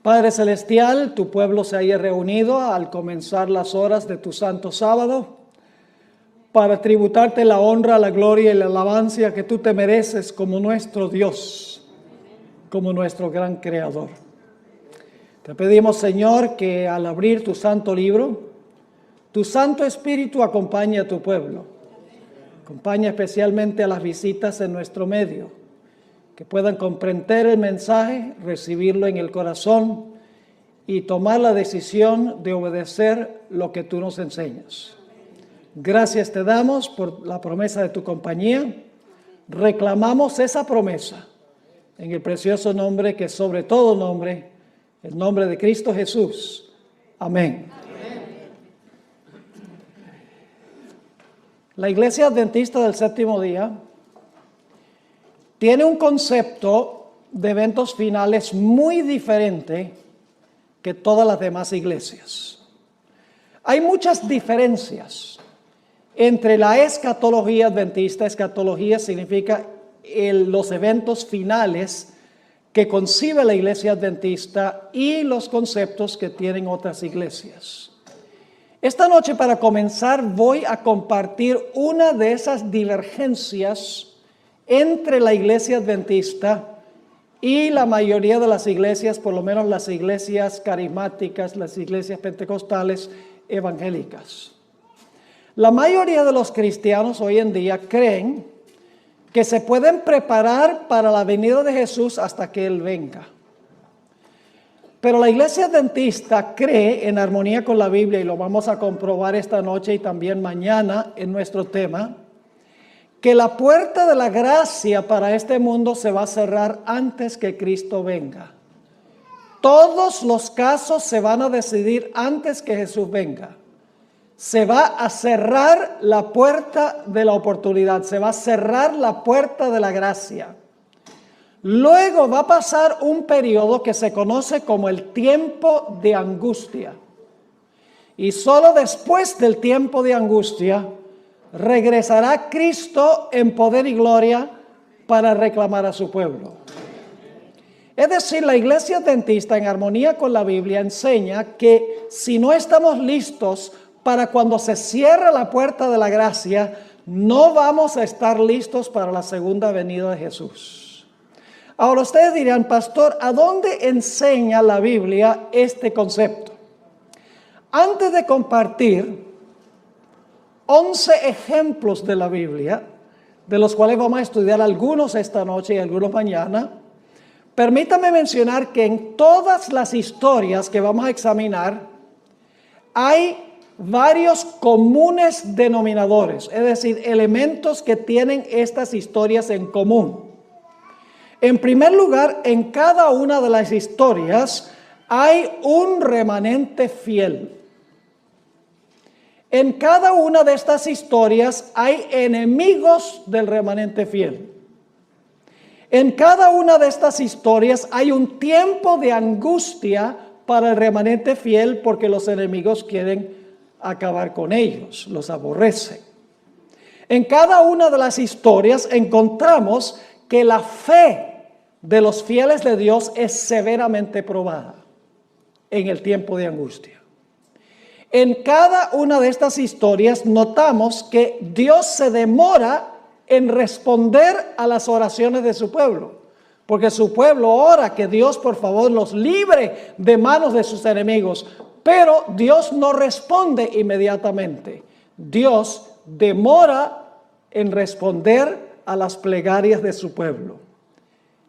Padre Celestial, tu pueblo se haya reunido al comenzar las horas de tu santo sábado para tributarte la honra, la gloria y la alabanza que tú te mereces como nuestro Dios, como nuestro gran Creador. Te pedimos, Señor, que al abrir tu santo libro, tu Santo Espíritu acompañe a tu pueblo. Acompaña especialmente a las visitas en nuestro medio, que puedan comprender el mensaje, recibirlo en el corazón y tomar la decisión de obedecer lo que tú nos enseñas. Gracias te damos por la promesa de tu compañía. Reclamamos esa promesa en el precioso nombre que sobre todo nombre, el nombre de Cristo Jesús. Amén. La Iglesia Adventista del Séptimo Día tiene un concepto de eventos finales muy diferente que todas las demás iglesias. Hay muchas diferencias entre la escatología adventista. Escatología significa los eventos finales que concibe la Iglesia Adventista y los conceptos que tienen otras iglesias. Esta noche, para comenzar, voy a compartir una de esas divergencias entre la Iglesia Adventista y la mayoría de las iglesias, por lo menos las iglesias carismáticas, las iglesias pentecostales evangélicas. La mayoría de los cristianos hoy en día creen que se pueden preparar para la venida de Jesús hasta que Él venga. Pero la Iglesia Adventista cree, en armonía con la Biblia, y lo vamos a comprobar esta noche y también mañana en nuestro tema, que la puerta de la gracia para este mundo se va a cerrar antes que Cristo venga. Todos los casos se van a decidir antes que Jesús venga. Se va a cerrar la puerta de la oportunidad, se va a cerrar la puerta de la gracia. Luego va a pasar un periodo que se conoce como el tiempo de angustia. Y solo después del tiempo de angustia regresará Cristo en poder y gloria para reclamar a su pueblo. Es decir, la Iglesia Adventista, en armonía con la Biblia, enseña que si no estamos listos para cuando se cierre la puerta de la gracia, no vamos a estar listos para la segunda venida de Jesús. Ahora ustedes dirán, pastor, ¿a dónde enseña la Biblia este concepto? Antes de compartir 11 ejemplos de la Biblia, de los cuales vamos a estudiar algunos esta noche y algunos mañana, permítame mencionar que en todas las historias que vamos a examinar hay varios comunes denominadores, es decir, elementos que tienen estas historias en común. En primer lugar, en cada una de las historias hay un remanente fiel. En cada una de estas historias hay enemigos del remanente fiel. En cada una de estas historias hay un tiempo de angustia para el remanente fiel porque los enemigos quieren acabar con ellos, los aborrecen. En cada una de las historias encontramos que la fe de los fieles de Dios es severamente probada en el tiempo de angustia. En cada una de estas historias notamos que Dios se demora en responder a las oraciones de su pueblo, porque su pueblo ora que Dios por favor los libre de manos de sus enemigos, pero Dios no responde inmediatamente. Dios demora en responder a las plegarias de su pueblo.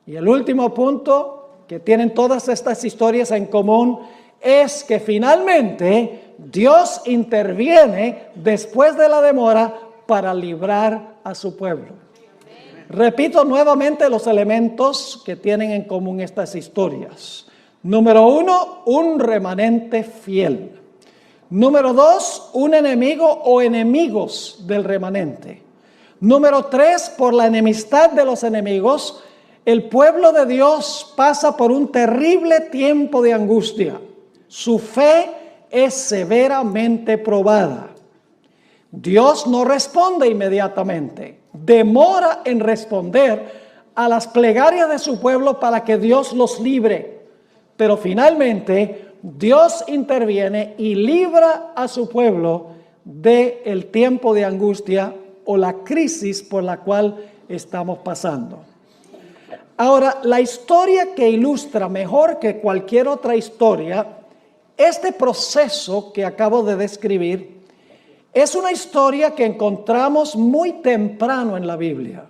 Y el último punto que tienen todas estas historias en común es que finalmente Dios interviene después de la demora para librar a su pueblo. Repito nuevamente los elementos que tienen en común estas historias. Número 1, un remanente fiel. Número 2, un enemigo o enemigos del remanente. Número 3, por la enemistad de los enemigos, el pueblo de Dios pasa por un terrible tiempo de angustia. Su fe es severamente probada. Dios no responde inmediatamente, demora en responder a las plegarias de su pueblo para que Dios los libre. Pero finalmente Dios interviene y libra a su pueblo del tiempo de angustia o la crisis por la cual estamos pasando. Ahora, la historia que ilustra mejor que cualquier otra historia este proceso que acabo de describir es una historia que encontramos muy temprano en la Biblia.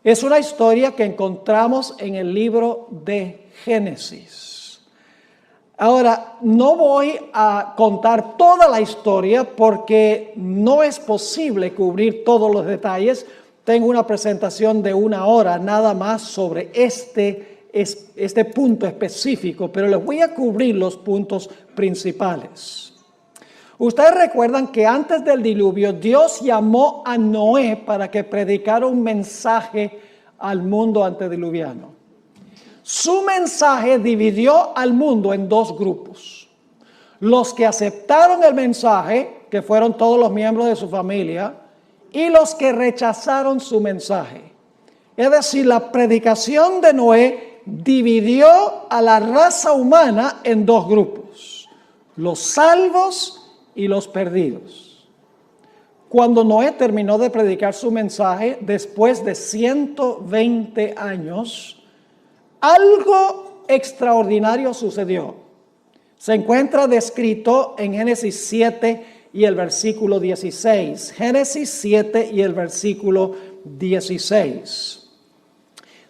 Es una historia que encontramos en el libro de Génesis. Ahora, no voy a contar toda la historia porque no es posible cubrir todos los detalles. Tengo una presentación de 1 hora nada más sobre este punto específico, pero les voy a cubrir los puntos principales. Ustedes recuerdan que antes del diluvio Dios llamó a Noé para que predicara un mensaje al mundo antediluviano. Su mensaje dividió al mundo en 2 grupos. Los que aceptaron el mensaje, que fueron todos los miembros de su familia, y los que rechazaron su mensaje. Es decir, la predicación de Noé dividió a la raza humana en 2 grupos, los salvos y los perdidos. Cuando Noé terminó de predicar su mensaje, después de 120 años, algo extraordinario sucedió. Se encuentra descrito en Génesis 7 y el versículo 16. Génesis 7 y el versículo 16.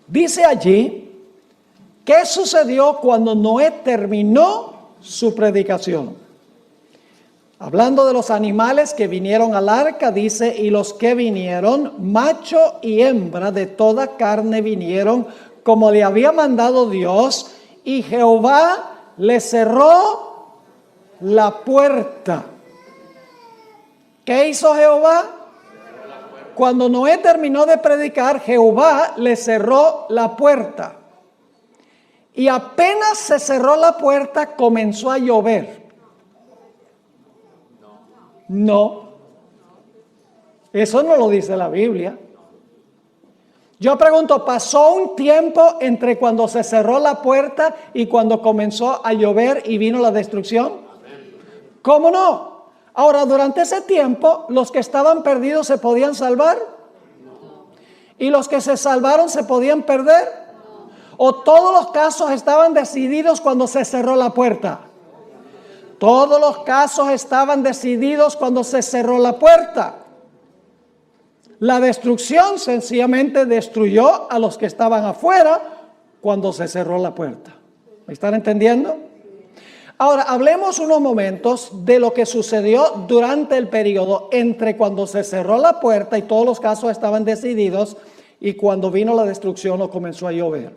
Dice allí, ¿qué sucedió cuando Noé terminó su predicación? Hablando de los animales que vinieron al arca, dice, y los que vinieron, macho y hembra de toda carne vinieron, como le había mandado Dios, y Jehová le cerró la puerta. ¿Qué hizo Jehová? Cuando Noé terminó de predicar, Jehová le cerró la puerta. Y apenas se cerró la puerta, comenzó a llover. No. Eso no lo dice la Biblia. Yo pregunto, ¿pasó un tiempo entre cuando se cerró la puerta y cuando comenzó a llover y vino la destrucción? ¿Cómo no? Ahora, durante ese tiempo, ¿los que estaban perdidos se podían salvar? ¿Y los que se salvaron se podían perder? ¿O todos los casos estaban decididos cuando se cerró la puerta? Todos los casos estaban decididos cuando se cerró la puerta. La destrucción sencillamente destruyó a los que estaban afuera cuando se cerró la puerta. ¿Me están entendiendo? Ahora, hablemos unos momentos de lo que sucedió durante el periodo entre cuando se cerró la puerta y todos los casos estaban decididos y cuando vino la destrucción o comenzó a llover.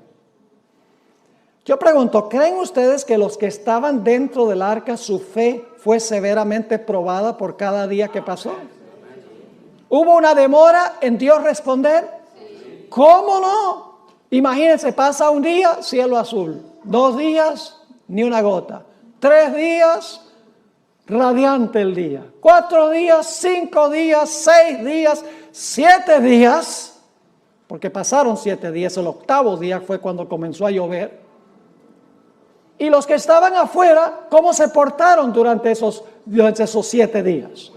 Yo pregunto, ¿creen ustedes que los que estaban dentro del arca, su fe fue severamente probada por cada día que pasó? ¿Hubo una demora en Dios responder? ¿Cómo no? Imagínense, pasa un día, cielo azul. 2 días, ni una gota. 3 días, radiante el día. 4 días, 5 días, 6 días, 7 días. Porque pasaron 7 días, el 8º día fue cuando comenzó a llover. Y los que estaban afuera, ¿cómo se portaron durante esos 7 días?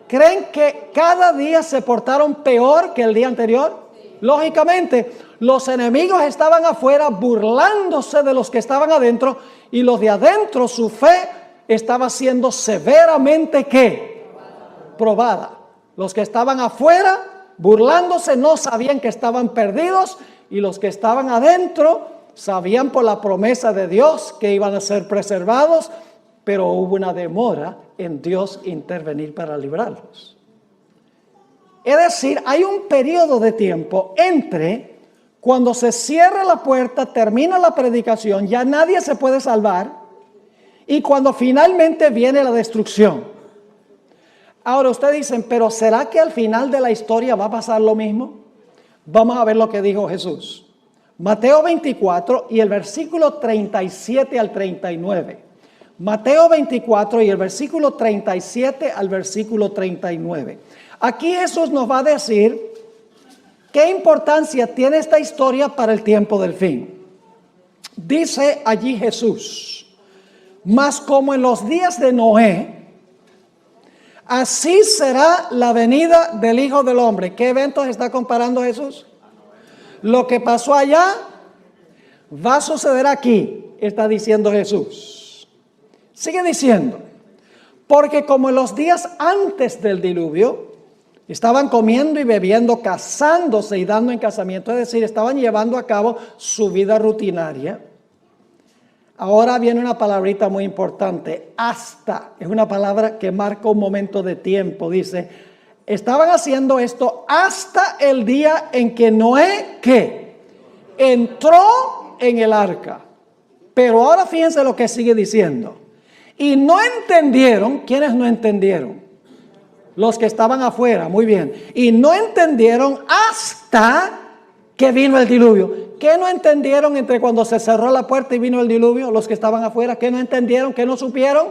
¿Creen que cada día se portaron peor que el día anterior? Lógicamente, los enemigos estaban afuera burlándose de los que estaban adentro y los de adentro, su fe estaba siendo severamente ¿qué? Probada. Los que estaban afuera burlándose no sabían que estaban perdidos y los que estaban adentro sabían por la promesa de Dios que iban a ser preservados, pero hubo una demora en Dios intervenir para librarlos. Es decir, hay un periodo de tiempo entre cuando se cierra la puerta, termina la predicación, ya nadie se puede salvar, y cuando finalmente viene la destrucción. Ahora ustedes dicen, pero ¿será que al final de la historia va a pasar lo mismo? Vamos a ver lo que dijo Jesús. Mateo 24 y el versículo 37 al 39. Mateo 24 y el versículo 37 al versículo 39. Aquí Jesús nos va a decir qué importancia tiene esta historia para el tiempo del fin. dice allí Jesús, mas como en los días de Noé, así será la venida del Hijo del Hombre. ¿Qué eventos está comparando Jesús? Lo que pasó allá va a suceder aquí, está diciendo Jesús. Sigue diciendo, porque como en los días antes del diluvio, estaban comiendo y bebiendo, casándose y dando en casamiento, es decir, estaban llevando a cabo su vida rutinaria. Ahora viene una palabrita muy importante, hasta, es una palabra que marca un momento de tiempo, dice, estaban haciendo esto hasta el día en que Noé, ¿qué? Entró en el arca. Pero ahora fíjense lo que sigue diciendo. Y no entendieron, ¿quiénes no entendieron? Los que estaban afuera, muy bien. Y no entendieron hasta que vino el diluvio. ¿Qué no entendieron entre cuando se cerró la puerta y vino el diluvio? Los que estaban afuera, ¿qué no entendieron? ¿Qué no supieron?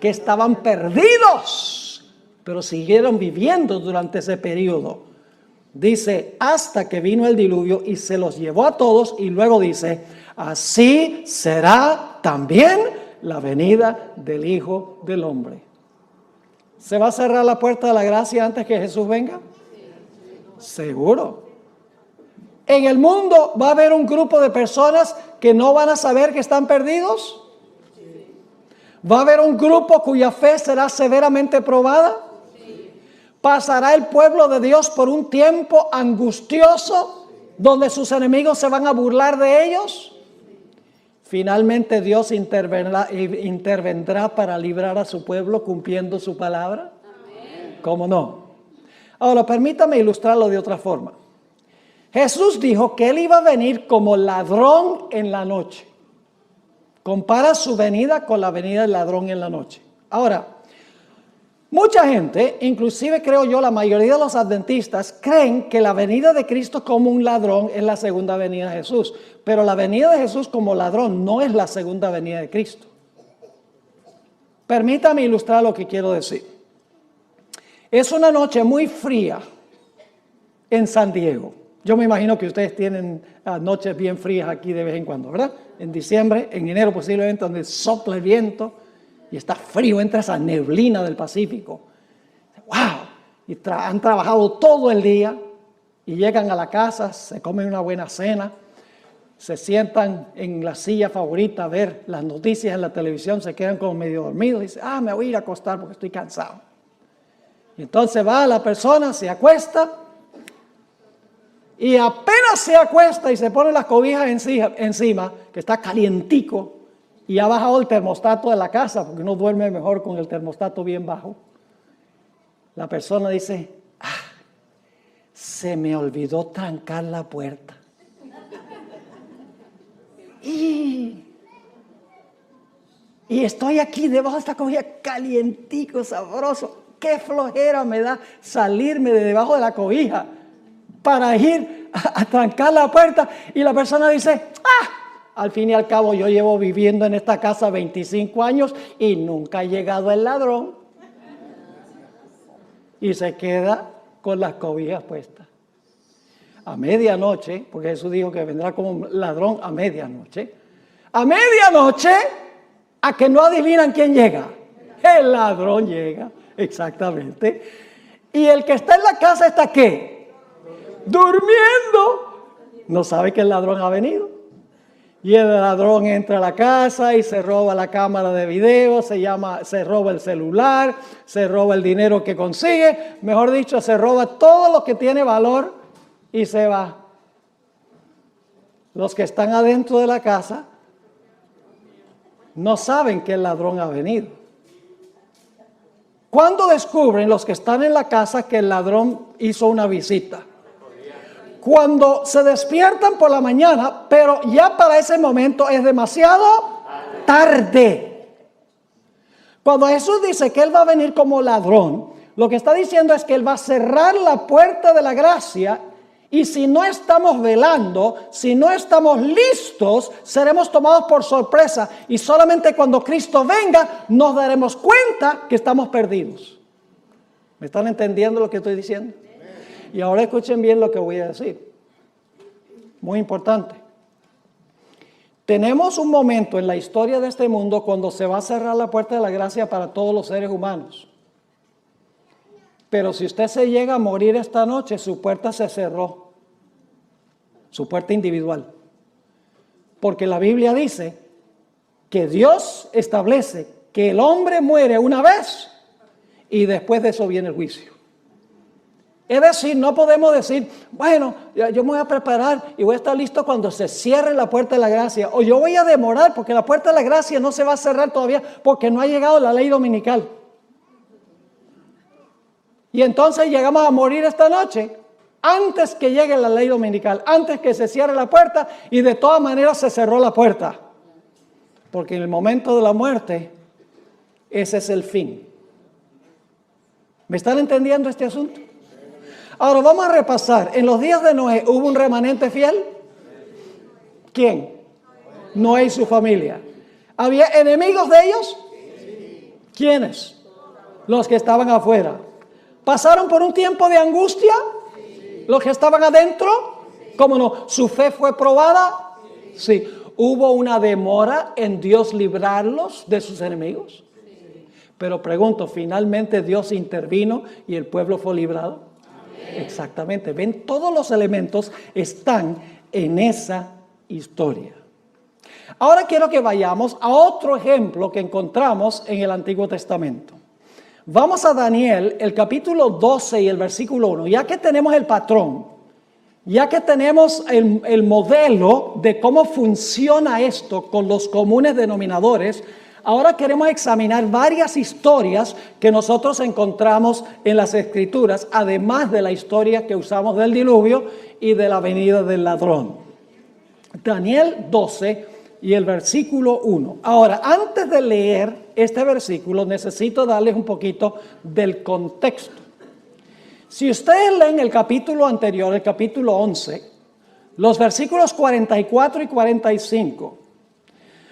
Que estaban perdidos, pero siguieron viviendo durante ese periodo. Dice, hasta que vino el diluvio y se los llevó a todos, y luego dice, así será también la venida del Hijo del Hombre. ¿Se va a cerrar la puerta de la gracia antes que Jesús venga? Seguro. En el mundo va a haber un grupo de personas que no van a saber que están perdidos. Va a haber un grupo cuya fe será severamente probada. Pasará el pueblo de Dios por un tiempo angustioso donde sus enemigos se van a burlar de ellos. Finalmente Dios intervendrá para librar a su pueblo cumpliendo su palabra. ¿Cómo no? Ahora permítame ilustrarlo de otra forma. Jesús dijo que Él iba a venir como ladrón en la noche. Compara su venida con la venida del ladrón en la noche. Ahora, mucha gente, inclusive creo yo la mayoría de los adventistas, creen que la venida de Cristo como un ladrón es la segunda venida de Jesús. Pero la venida de Jesús como ladrón no es la segunda venida de Cristo. Permítame ilustrar lo que quiero decir. Es una noche muy fría en San Diego. Yo me imagino que ustedes tienen noches bien frías aquí de vez en cuando, ¿verdad? En diciembre, en enero posiblemente, donde sopla el viento y está frío, entra esa neblina del Pacífico. ¡Wow! Y han trabajado todo el día y llegan a la casa, se comen una buena cena, se sientan en la silla favorita a ver las noticias en la televisión, se quedan como medio dormidos y dicen, me voy a ir a acostar porque estoy cansado. Y entonces va la persona, se acuesta, y apenas se acuesta y se pone las cobijas encima, que está calientico, y ha bajado el termostato de la casa, porque uno duerme mejor con el termostato bien bajo. La persona dice, se me olvidó trancar la puerta. Y estoy aquí debajo de esta cobija calientico, sabroso. Qué flojera me da salirme de debajo de la cobija para ir a trancar la puerta. Y la persona dice, al fin y al cabo yo llevo viviendo en esta casa 25 años y nunca ha llegado el ladrón. Y se queda con las cobijas puestas. A medianoche, porque Jesús dijo que vendrá como un ladrón a medianoche. A medianoche, a que no adivinan quién llega. El ladrón llega, exactamente. Y el que está en la casa está ¿qué? Durmiendo. No sabe que el ladrón ha venido. Y el ladrón entra a la casa y se roba la cámara de video, se roba el celular, se roba el dinero que consigue, mejor dicho, se roba todo lo que tiene valor y se va. Los que están adentro de la casa no saben que el ladrón ha venido. ¿Cuándo descubren los que están en la casa que el ladrón hizo una visita? Cuando se despiertan por la mañana, pero ya para ese momento es demasiado tarde. Cuando Jesús dice que Él va a venir como ladrón, lo que está diciendo es que Él va a cerrar la puerta de la gracia, y si no estamos velando, si no estamos listos, seremos tomados por sorpresa, y solamente cuando Cristo venga nos daremos cuenta que estamos perdidos. ¿Me están entendiendo lo que estoy diciendo? Y ahora escuchen bien lo que voy a decir. Muy importante. Tenemos un momento en la historia de este mundo cuando se va a cerrar la puerta de la gracia para todos los seres humanos. Pero si usted se llega a morir esta noche, su puerta se cerró. Su puerta individual. Porque la Biblia dice que Dios establece que el hombre muere una vez y después de eso viene el juicio. Es decir, no podemos decir, bueno, yo me voy a preparar y voy a estar listo cuando se cierre la puerta de la gracia. O yo voy a demorar porque la puerta de la gracia no se va a cerrar todavía porque no ha llegado la ley dominical. Y entonces llegamos a morir esta noche antes que llegue la ley dominical, antes que se cierre la puerta y de todas maneras se cerró la puerta. Porque en el momento de la muerte, ese es el fin. ¿Me están entendiendo este asunto? Ahora vamos a repasar. En los días de Noé, ¿hubo un remanente fiel? ¿Quién? Noé y su familia. ¿Había enemigos de ellos? ¿Quiénes? Los que estaban afuera. ¿Pasaron por un tiempo de angustia? ¿Los que estaban adentro? ¿Cómo no? ¿Su fe fue probada? Sí. ¿Hubo una demora en Dios librarlos de sus enemigos? Pero pregunto, ¿finalmente Dios intervino y el pueblo fue librado? Exactamente. Ven, todos los elementos están en esa historia. Ahora quiero que vayamos a otro ejemplo que encontramos en el Antiguo Testamento. Vamos a Daniel, el capítulo 12 y el versículo 1. Ya que tenemos el patrón, ya que tenemos el modelo de cómo funciona esto con los comunes denominadores, ahora queremos examinar varias historias que nosotros encontramos en las Escrituras, además de la historia que usamos del diluvio y de la venida del ladrón. Daniel 12 y el versículo 1. Ahora, antes de leer este versículo, necesito darles un poquito del contexto. Si ustedes leen el capítulo anterior, el capítulo 11, los versículos 44 y 45,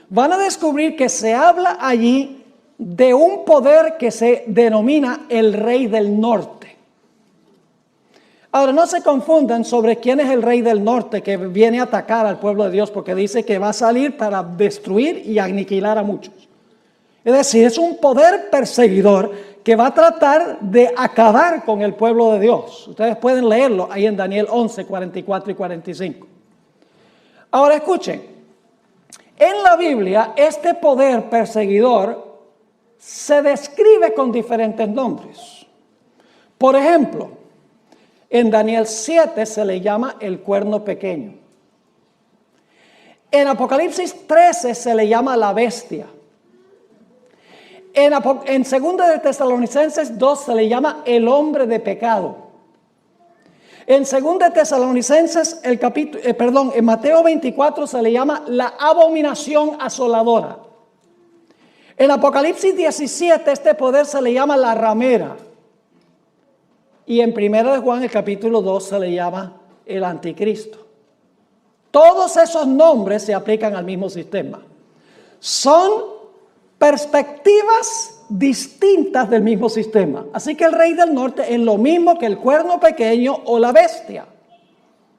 van a descubrir que se habla allí de un poder que se denomina el Rey del Norte. Ahora, no se confundan sobre quién es el Rey del Norte que viene a atacar al pueblo de Dios, porque dice que va a salir para destruir y aniquilar a muchos. Es decir, es un poder perseguidor que va a tratar de acabar con el pueblo de Dios. Ustedes pueden leerlo ahí en Daniel 11, 44 y 45. Ahora escuchen. En la Biblia, este poder perseguidor se describe con diferentes nombres. Por ejemplo, en Daniel 7 se le llama el cuerno pequeño. En Apocalipsis 13 se le llama la bestia. En 2 de Tesalonicenses 2 se le llama el hombre de pecado. En 2 de Tesalonicenses, en Mateo 24 se le llama la abominación asoladora. En Apocalipsis 17 este poder se le llama la ramera. Y en 1 de Juan, el capítulo 2, se le llama el anticristo. Todos esos nombres se aplican al mismo sistema. Son perspectivas distintas del mismo sistema. Así que el Rey del Norte es lo mismo que el cuerno pequeño o la bestia.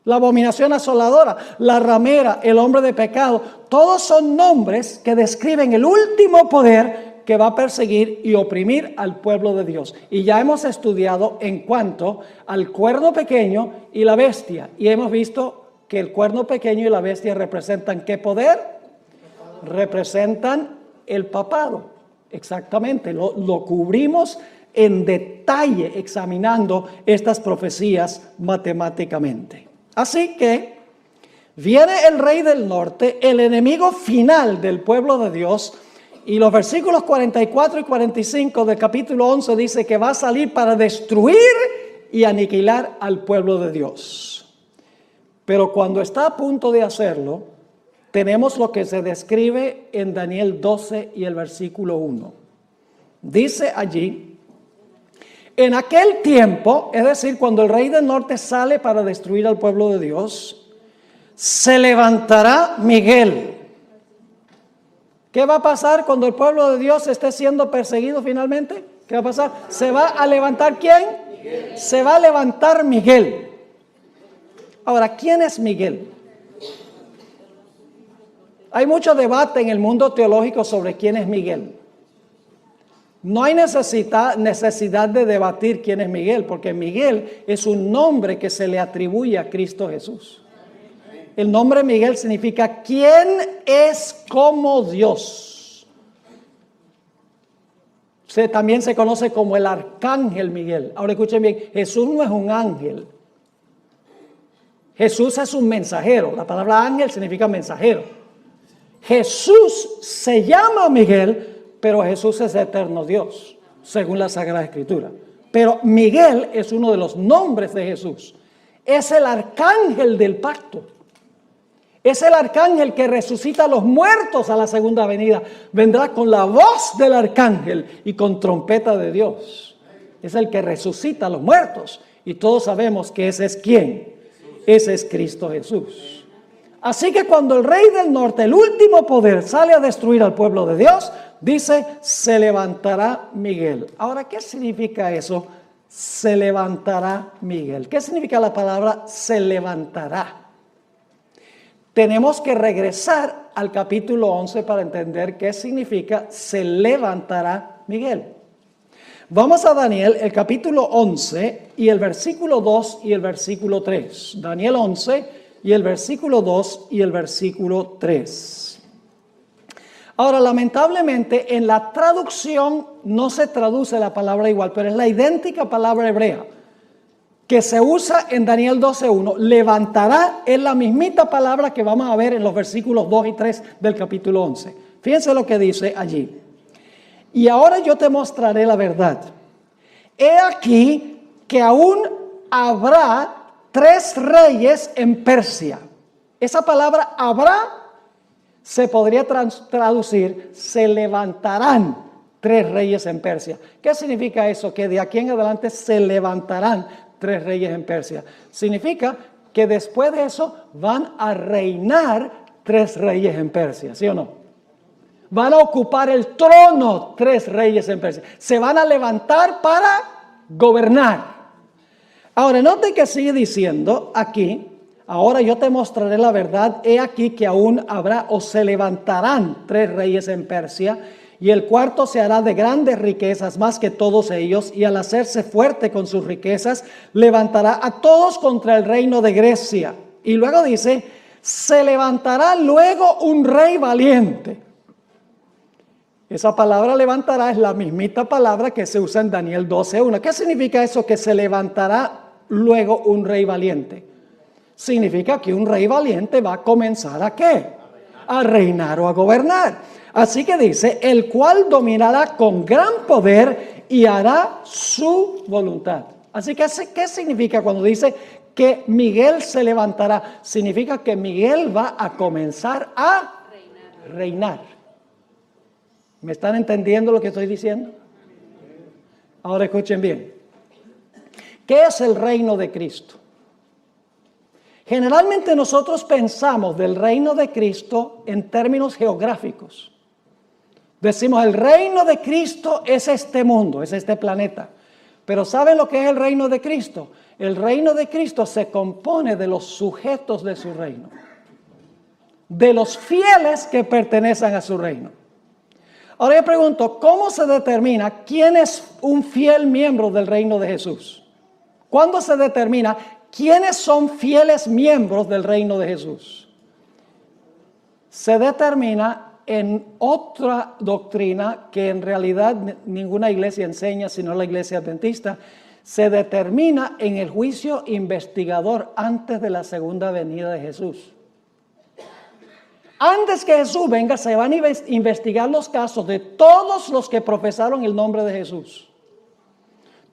La abominación asoladora, la ramera, el hombre de pecado. Todos son nombres que describen el último poder que va a perseguir y oprimir al pueblo de Dios. Y ya hemos estudiado en cuanto al cuerno pequeño y la bestia. Y hemos visto que el cuerno pequeño y la bestia representan ¿qué poder? Representan el papado. Exactamente, lo cubrimos en detalle examinando estas profecías matemáticamente. Así que viene el Rey del Norte, el enemigo final del pueblo de Dios. Y los versículos 44 y 45 del capítulo 11 dice que va a salir para destruir y aniquilar al pueblo de Dios. Pero cuando está a punto de hacerlo, tenemos lo que se describe en Daniel 12 y el versículo 1. Dice allí, en aquel tiempo, es decir, cuando el Rey del Norte sale para destruir al pueblo de Dios, se levantará Miguel. ¿Qué va a pasar cuando el pueblo de Dios esté siendo perseguido finalmente? ¿Qué va a pasar? ¿Se va a levantar quién? Miguel. Se va a levantar Miguel. Ahora, ¿quién es Miguel? Hay mucho debate en el mundo teológico sobre quién es Miguel. No hay necesidad de debatir quién es Miguel, porque Miguel es un nombre que se le atribuye a Cristo Jesús. El nombre Miguel significa ¿quién es como Dios? También se conoce como el arcángel Miguel. Ahora escuchen bien, Jesús no es un ángel. Jesús es un mensajero. La palabra ángel significa mensajero. Jesús se llama Miguel, pero Jesús es eterno Dios, según la Sagrada Escritura. Pero Miguel es uno de los nombres de Jesús. Es el arcángel del pacto. Es el arcángel que resucita a los muertos a la segunda venida. Vendrá con la voz del arcángel y con trompeta de Dios. Es el que resucita a los muertos. Y todos sabemos que ese es ¿quién? Ese es Cristo Jesús. Así que cuando el rey del norte, el último poder, sale a destruir al pueblo de Dios, dice, se levantará Miguel. Ahora, ¿qué significa eso? Se levantará Miguel. ¿Qué significa la palabra se levantará? Tenemos que regresar al capítulo 11 para entender qué significa se levantará Miguel. Vamos a Daniel, el capítulo 11 y el versículo 2 y el versículo 3. Daniel 11 y el versículo 2 y el versículo 3. Ahora, lamentablemente, en la traducción no se traduce la palabra igual, pero es la idéntica palabra hebrea que se usa en Daniel 12:1. Levantará es la mismita palabra que vamos a ver en los versículos 2 y 3 del capítulo 11. Fíjense lo que dice allí. Y ahora yo te mostraré la verdad. He aquí que aún habrá 3 reyes en Persia. Esa palabra habrá se podría traducir, se levantarán 3 reyes en Persia. ¿Qué significa eso? Que de aquí en adelante se levantarán 3 reyes en Persia. Significa que después de eso van a reinar 3 reyes en Persia, ¿sí o no? Van a ocupar el trono 3 reyes en Persia. Se van a levantar para gobernar. Ahora, note que sigue diciendo aquí, ahora yo te mostraré la verdad, he aquí que aún habrá o se levantarán 3 reyes en Persia, y el cuarto se hará de grandes riquezas más que todos ellos, y al hacerse fuerte con sus riquezas, levantará a todos contra el reino de Grecia. Y luego dice, se levantará luego un rey valiente. Esa palabra levantará es la mismita palabra que se usa en Daniel 12:1. ¿Qué significa eso? Que se levantará luego un rey valiente. Significa que un rey valiente va a comenzar ¿a qué? A reinar o a gobernar. Así que dice, el cual dominará con gran poder y hará su voluntad. Así que, ¿qué significa cuando dice que Miguel se levantará? Significa que Miguel va a comenzar a reinar. ¿Me están entendiendo lo que estoy diciendo? Ahora escuchen bien. ¿Qué es el reino de Cristo? Generalmente nosotros pensamos del reino de Cristo en términos geográficos. Decimos, el reino de Cristo es este mundo, es este planeta. Pero ¿saben lo que es el reino de Cristo? El reino de Cristo se compone de los sujetos de su reino. De los fieles que pertenecen a su reino. Ahora yo pregunto, ¿cómo se determina quién es un fiel miembro del reino de Jesús? ¿Cuándo se determina quiénes son fieles miembros del reino de Jesús? Se determina en otra doctrina que en realidad ninguna iglesia enseña, sino la iglesia adventista. Se determina en el juicio investigador antes de la segunda venida de Jesús. Antes que Jesús venga, se van a investigar los casos de todos los que profesaron el nombre de Jesús.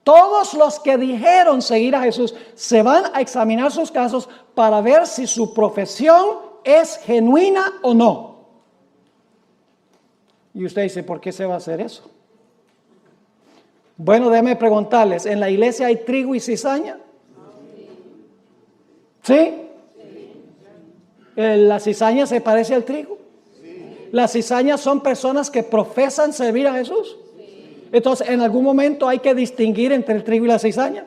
Todos los que dijeron seguir a Jesús, se van a examinar sus casos para ver si su profesión es genuina o no. Y usted dice, ¿por qué se va a hacer eso? Bueno, déjenme preguntarles, ¿en la iglesia hay trigo y cizaña? ¿Sí? ¿La cizaña se parece al trigo? Sí. ¿Las cizañas son personas que profesan servir a Jesús? Sí. Entonces, ¿en algún momento hay que distinguir entre el trigo y la cizaña?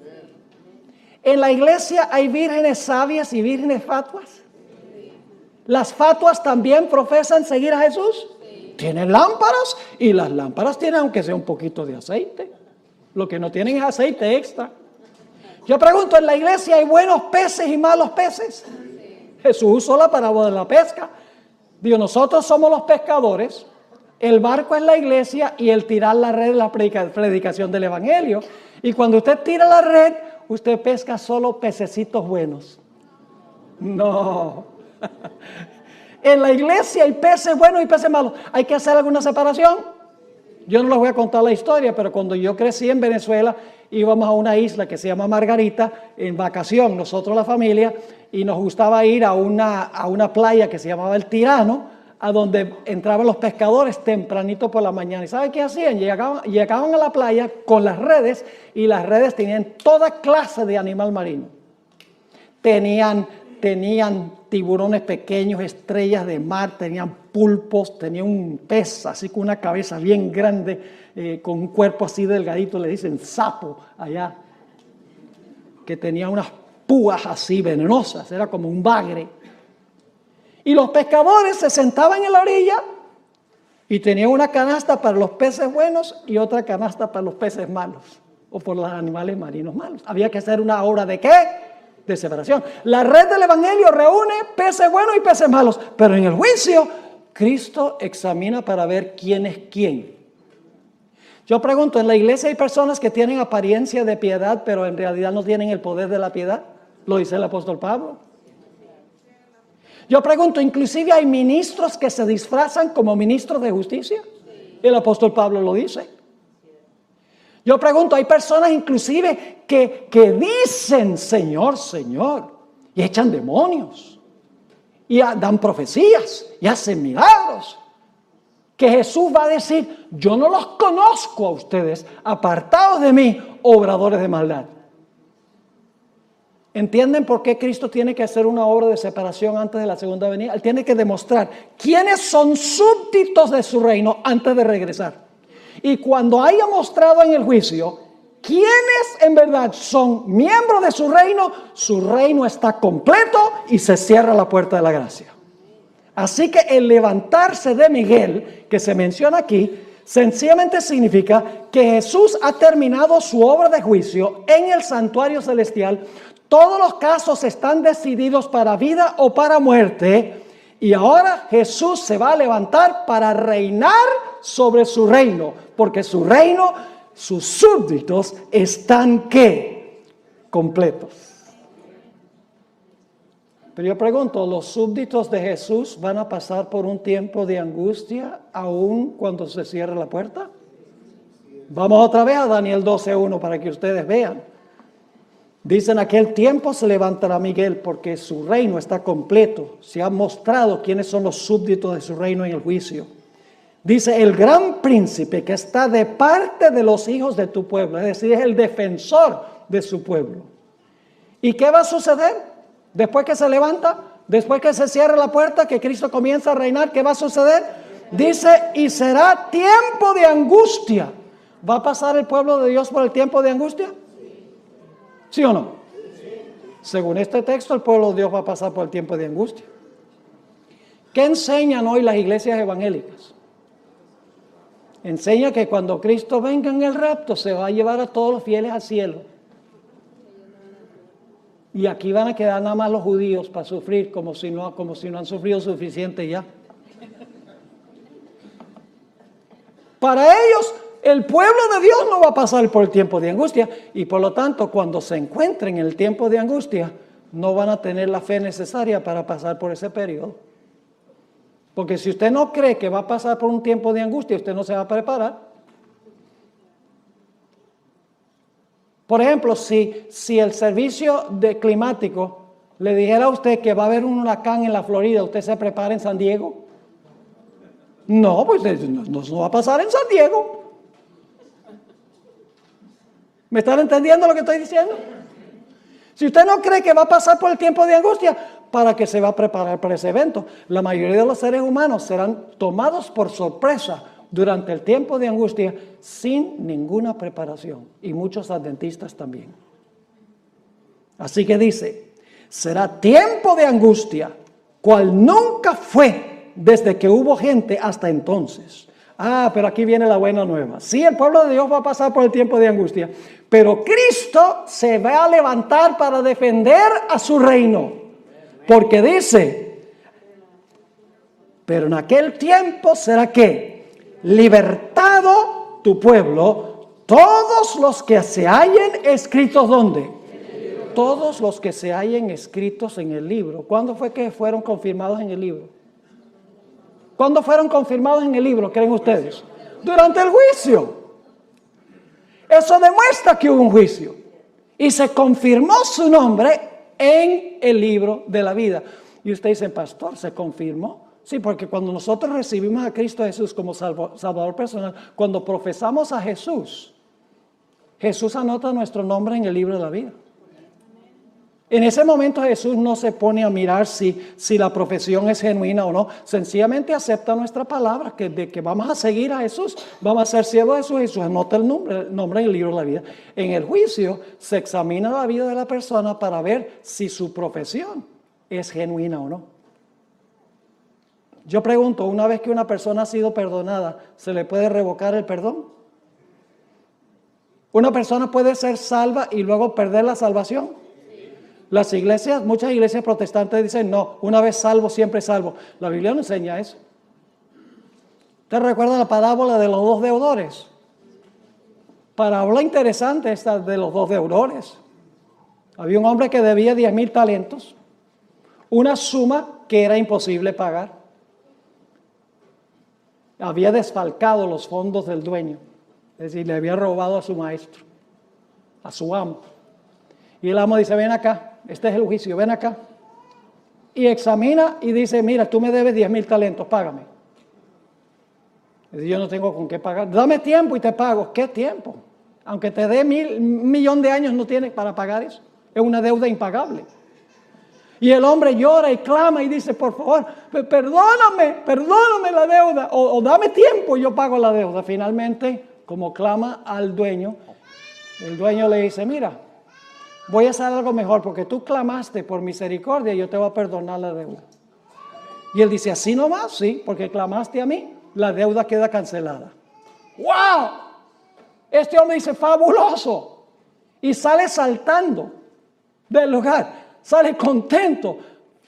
Sí. ¿En la iglesia hay vírgenes sabias y vírgenes fatuas? Sí. ¿Las fatuas también profesan seguir a Jesús? Sí. Tienen lámparas y las lámparas tienen aunque sea un poquito de aceite. Lo que no tienen es aceite extra. Yo pregunto, ¿en la iglesia hay buenos peces y malos peces? Sí. Jesús usó la parábola de la pesca. Digo, nosotros somos los pescadores, el barco es la iglesia y el tirar la red es la predicación del evangelio. Y cuando usted tira la red, usted pesca solo pececitos buenos. No. En la iglesia hay peces buenos y peces malos. ¿Hay que hacer alguna separación? Yo no les voy a contar la historia, pero cuando yo crecí en Venezuela, íbamos a una isla que se llama Margarita, en vacación, nosotros la familia, y nos gustaba ir a una playa que se llamaba El Tirano, a donde entraban los pescadores tempranito por la mañana. ¿Y saben qué hacían? Llegaban a la playa con las redes, y las redes tenían toda clase de animal marino. Tenían tiburones pequeños, estrellas de mar, tenían pulpos, tenían un pez así con una cabeza bien grande, con un cuerpo así delgadito, le dicen sapo allá, que tenía unas púas así venenosas, era como un bagre. Y los pescadores se sentaban en la orilla y tenían una canasta para los peces buenos y otra canasta para los peces malos, o por los animales marinos malos. Había que hacer una obra de ¿qué? De separación. La red del evangelio reúne peces buenos y peces malos, pero en el juicio Cristo examina para ver quién es quién. Yo pregunto, ¿en la iglesia hay personas que tienen apariencia de piedad, pero en realidad no tienen el poder de la piedad? Lo dice el apóstol Pablo. Yo pregunto, ¿inclusive hay ministros que se disfrazan como ministros de justicia? El apóstol Pablo lo dice. Yo pregunto, ¿hay personas inclusive que dicen Señor, Señor, y echan demonios, y dan profecías, y hacen milagros? Que Jesús va a decir, yo no los conozco a ustedes, apartados de mí, obradores de maldad. ¿Entienden por qué Cristo tiene que hacer una obra de separación antes de la segunda venida? Él tiene que demostrar quiénes son súbditos de su reino antes de regresar. Y cuando haya mostrado en el juicio quiénes en verdad son miembros de su reino está completo y se cierra la puerta de la gracia. Así que el levantarse de Miguel, que se menciona aquí, sencillamente significa que Jesús ha terminado su obra de juicio en el santuario celestial. Todos los casos están decididos para vida o para muerte. Y ahora Jesús se va a levantar para reinar sobre su reino. Porque su reino, sus súbditos están ¿qué? Completos. Pero yo pregunto, ¿los súbditos de Jesús van a pasar por un tiempo de angustia aún cuando se cierre la puerta? Vamos otra vez a Daniel 12:1 para que ustedes vean. Dice, en aquel tiempo se levantará Miguel porque su reino está completo. Se ha mostrado quiénes son los súbditos de su reino en el juicio. Dice, el gran príncipe que está de parte de los hijos de tu pueblo, es decir, es el defensor de su pueblo. ¿Y qué va a suceder? Después que se levanta, después que se cierra la puerta, que Cristo comienza a reinar, ¿qué va a suceder? Dice, y será tiempo de angustia. ¿Va a pasar el pueblo de Dios por el tiempo de angustia? ¿Sí o no? Según este texto, el pueblo de Dios va a pasar por el tiempo de angustia. ¿Qué enseñan hoy las iglesias evangélicas? Enseña que cuando Cristo venga en el rapto, se va a llevar a todos los fieles al cielo. Y aquí van a quedar nada más los judíos para sufrir, como si no han sufrido suficiente ya. Para ellos, el pueblo de Dios no va a pasar por el tiempo de angustia, y por lo tanto, cuando se encuentren en el tiempo de angustia, no van a tener la fe necesaria para pasar por ese periodo. Porque si usted no cree que va a pasar por un tiempo de angustia, usted no se va a preparar. Por ejemplo, si el servicio climático le dijera a usted que va a haber un huracán en la Florida, ¿usted se prepara en San Diego? No, pues no va a pasar en San Diego. ¿Me están entendiendo lo que estoy diciendo? Si usted no cree que va a pasar por el tiempo de angustia, ¿para qué se va a preparar para ese evento? La mayoría de los seres humanos serán tomados por sorpresa durante el tiempo de angustia sin ninguna preparación, y muchos adventistas también. Así que dice, será tiempo de angustia cual nunca fue desde que hubo gente hasta entonces. Pero aquí viene la buena nueva. Sí, el pueblo de Dios va a pasar por el tiempo de angustia, pero Cristo se va a levantar para defender a su reino. Porque dice, pero en aquel tiempo será que libertado tu pueblo, todos los que se hallen escritos, ¿dónde? Todos los que se hallen escritos en el libro. ¿Cuándo fue que fueron confirmados en el libro? ¿Cuándo fueron confirmados en el libro, creen ustedes? Durante el juicio. Eso demuestra que hubo un juicio. Y se confirmó su nombre en el libro de la vida. Y usted dice, pastor, ¿se confirmó? Sí, porque cuando nosotros recibimos a Cristo Jesús como Salvador personal, cuando profesamos a Jesús, Jesús anota nuestro nombre en el libro de la vida. En ese momento Jesús no se pone a mirar si la profesión es genuina o no. Sencillamente acepta nuestra palabra, de que vamos a seguir a Jesús, vamos a ser siervos de Jesús. Jesús anota el nombre en el libro de la vida. En el juicio se examina la vida de la persona para ver si su profesión es genuina o no. Yo pregunto, una vez que una persona ha sido perdonada, ¿se le puede revocar el perdón? ¿Una persona puede ser salva y luego perder la salvación? Las iglesias, muchas iglesias protestantes dicen, no, una vez salvo, siempre salvo. La Biblia no enseña eso. ¿Te recuerda la parábola de los dos deudores? Parábola interesante esta de los dos deudores. Había un hombre que debía 10,000 talentos, una suma que era imposible pagar. Había desfalcado los fondos del dueño, es decir, le había robado a su maestro, a su amo. Y el amo dice, ven acá. Este es el juicio, ven acá. Y examina y dice, mira, tú me debes 10,000 talentos, págame. Dice, yo no tengo con qué pagar. Dame tiempo y te pago. ¿Qué tiempo? Aunque te dé 1,000,000 de años, no tienes para pagar eso. Es una deuda impagable. Y el hombre llora y clama y dice, por favor, perdóname la deuda. O dame tiempo y yo pago la deuda. Finalmente, como clama al dueño, el dueño le dice, mira, voy a hacer algo mejor porque tú clamaste por misericordia y yo te voy a perdonar la deuda. Y él dice, así nomás, sí, porque clamaste a mí, la deuda queda cancelada. ¡Wow! Este hombre dice, fabuloso. Y sale saltando del lugar, sale contento.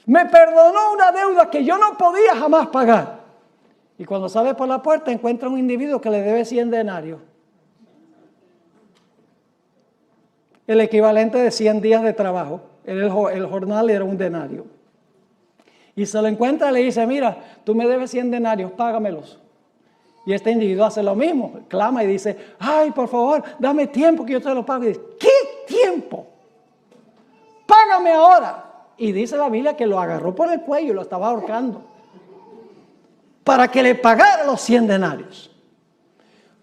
Me perdonó una deuda que yo no podía jamás pagar. Y cuando sale por la puerta encuentra un individuo que le debe 100 denarios. El equivalente de 100 días de trabajo. El jornal era un denario. Y se lo encuentra y le dice, mira, tú me debes 100 denarios, págamelos. Y este individuo hace lo mismo, clama y dice, ay, por favor, dame tiempo que yo te lo pago. Y dice, ¿qué tiempo? Págame ahora. Y dice la Biblia que lo agarró por el cuello y lo estaba ahorcando para que le pagara los 100 denarios.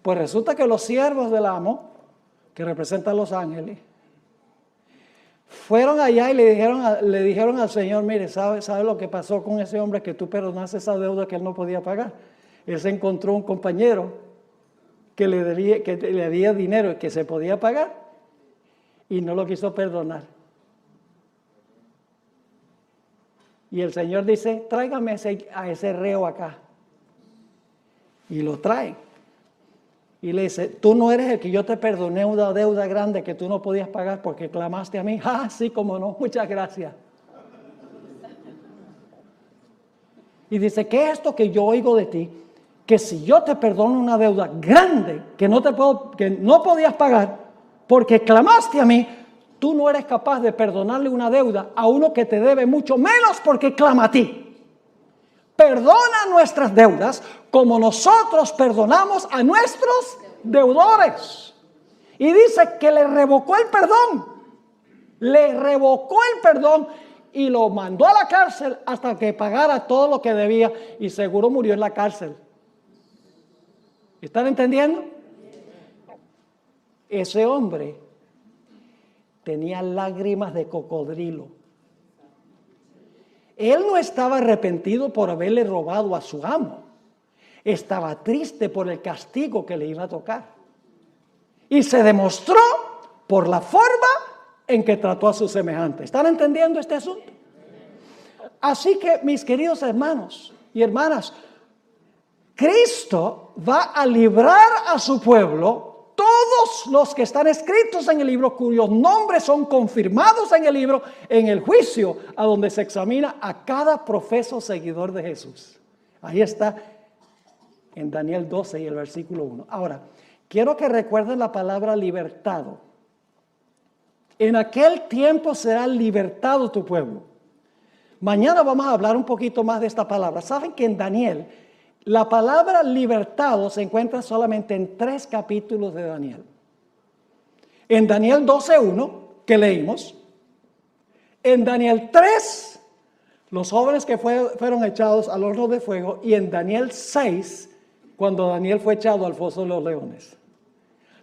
Pues resulta que los siervos del amo, que representan los ángeles, fueron allá y le dijeron al Señor, mire, ¿sabe lo que pasó con ese hombre que tú perdonaste esa deuda que él no podía pagar? Él se encontró un compañero que le debía dinero que se podía pagar y no lo quiso perdonar. Y el Señor dice, tráigame a ese reo acá. Y lo trae. Y le dice, tú no eres el que yo te perdoné una deuda grande que tú no podías pagar porque clamaste a mí. Ah, sí, como no, muchas gracias. Y dice, ¿qué es esto que yo oigo de ti? Que si yo te perdono una deuda grande que no podías pagar porque clamaste a mí, tú no eres capaz de perdonarle una deuda a uno que te debe mucho menos porque clama a ti. Perdona nuestras deudas como nosotros perdonamos a nuestros deudores. Y dice que le revocó el perdón. Le revocó el perdón y lo mandó a la cárcel hasta que pagara todo lo que debía y seguro murió en la cárcel. ¿Están entendiendo? Ese hombre tenía lágrimas de cocodrilo. Él no estaba arrepentido por haberle robado a su amo. Estaba triste por el castigo que le iba a tocar. Y se demostró por la forma en que trató a sus semejantes. ¿Están entendiendo este asunto? Así que, mis queridos hermanos y hermanas, Cristo va a librar a su pueblo, todos los que están escritos en el libro, cuyos nombres son confirmados en el libro, en el juicio, a donde se examina a cada profeso seguidor de Jesús. Ahí está en Daniel 12 y el versículo 1. Ahora, quiero que recuerden la palabra libertado. En aquel tiempo será libertado tu pueblo. Mañana vamos a hablar un poquito más de esta palabra. Saben que en Daniel la palabra libertado se encuentra solamente en 3 capítulos de Daniel. En Daniel 12:1, que leímos. En Daniel 3, los jóvenes que fueron echados al horno de fuego. Y en Daniel 6, cuando Daniel fue echado al foso de los leones.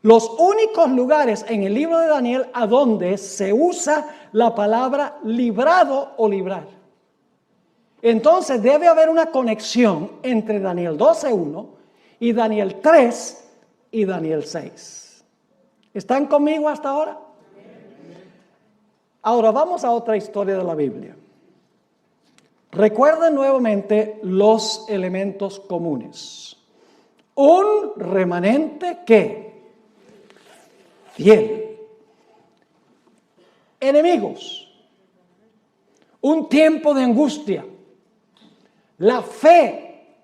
Los únicos lugares en el libro de Daniel a donde se usa la palabra librado o librar. Entonces debe haber una conexión entre Daniel 12:1 y Daniel 3 y Daniel 6. ¿Están conmigo hasta ahora? Ahora vamos a otra historia de la Biblia. Recuerden nuevamente los elementos comunes. Un remanente que fiel. Enemigos. Un tiempo de angustia. La fe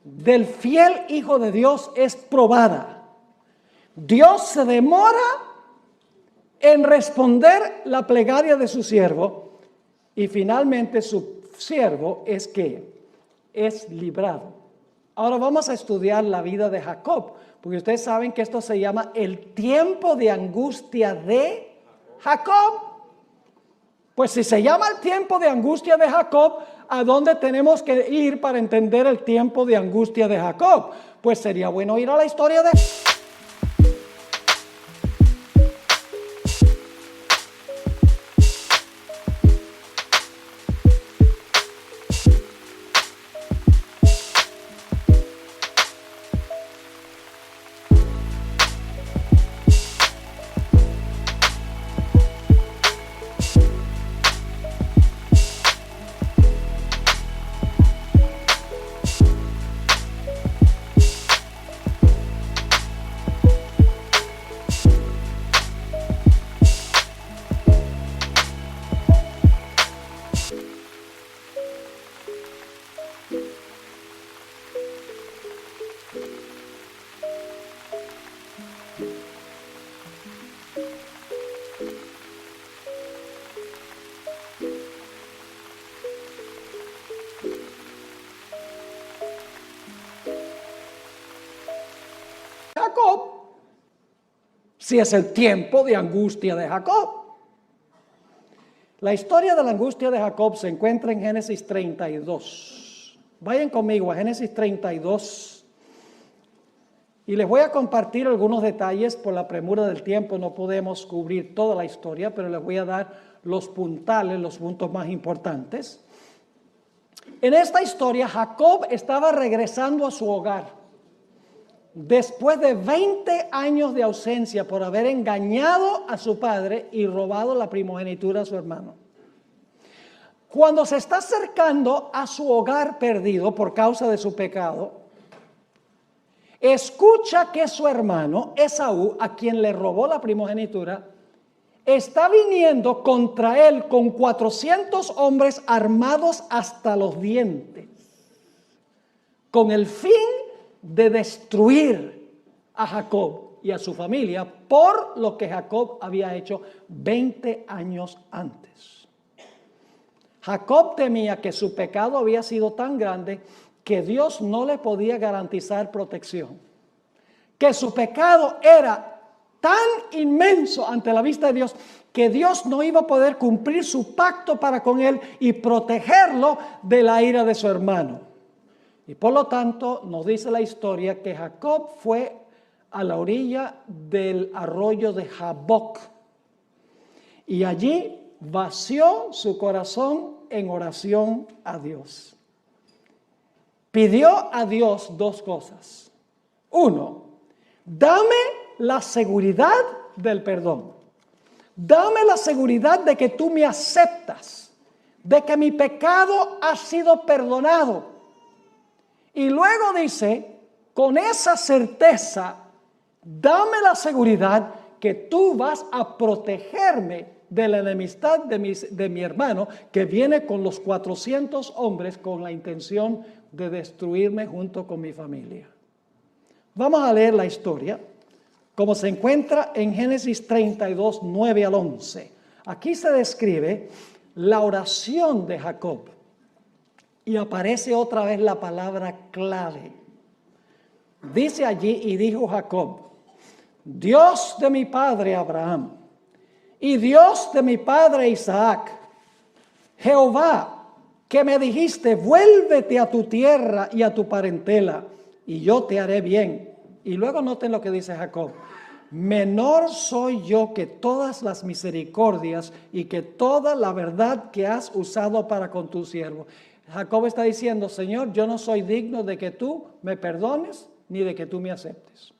del fiel Hijo de Dios es probada. Dios se demora en responder la plegaria de su siervo y finalmente su siervo es librado. Ahora vamos a estudiar la vida de Jacob, porque ustedes saben que esto se llama el tiempo de angustia de Jacob. Pues si se llama el tiempo de angustia de Jacob, ¿a dónde tenemos que ir para entender el tiempo de angustia de Jacob? Pues sería bueno ir a la historia de Jacob, si es el tiempo de angustia de Jacob. La historia de la angustia de Jacob se encuentra en Génesis 32. Vayan conmigo a Génesis 32 y les voy a compartir algunos detalles. Por la premura del tiempo no podemos cubrir toda la historia, pero les voy a dar los puntales, los puntos más importantes. En esta historia Jacob estaba regresando a su hogar. Después de 20 años de ausencia por haber engañado a su padre y robado la primogenitura a su hermano. Cuando se está acercando a su hogar perdido por causa de su pecado, escucha que su hermano Esaú, a quien le robó la primogenitura, está viniendo contra él con 400 hombres armados hasta los dientes, con el fin de destruir a Jacob y a su familia por lo que Jacob había hecho 20 años antes. Jacob temía que su pecado había sido tan grande que Dios no le podía garantizar protección, que su pecado era tan inmenso ante la vista de Dios que Dios no iba a poder cumplir su pacto para con él y protegerlo de la ira de su hermano. Y por lo tanto nos dice la historia que Jacob fue a la orilla del arroyo de Jaboc y allí vació su corazón en oración a Dios. Pidió a Dios 2 cosas. 1, dame la seguridad del perdón. Dame la seguridad de que tú me aceptas, de que mi pecado ha sido perdonado. Y luego dice, con esa certeza, dame la seguridad que tú vas a protegerme de la enemistad de mi hermano, que viene con los 400 hombres con la intención de destruirme junto con mi familia. Vamos a leer la historia, como se encuentra en Génesis 32, 9 al 11. Aquí se describe la oración de Jacob y aparece otra vez la palabra clave. Dice allí, y dijo Jacob, Dios de mi padre Abraham y Dios de mi padre Isaac, Jehová, que me dijiste, vuélvete a tu tierra y a tu parentela, y yo te haré bien. Y luego noten lo que dice Jacob. Menor soy yo que todas las misericordias y que toda la verdad que has usado para con tu siervo. Jacob está diciendo, Señor, yo no soy digno de que tú me perdones ni de que tú me aceptes.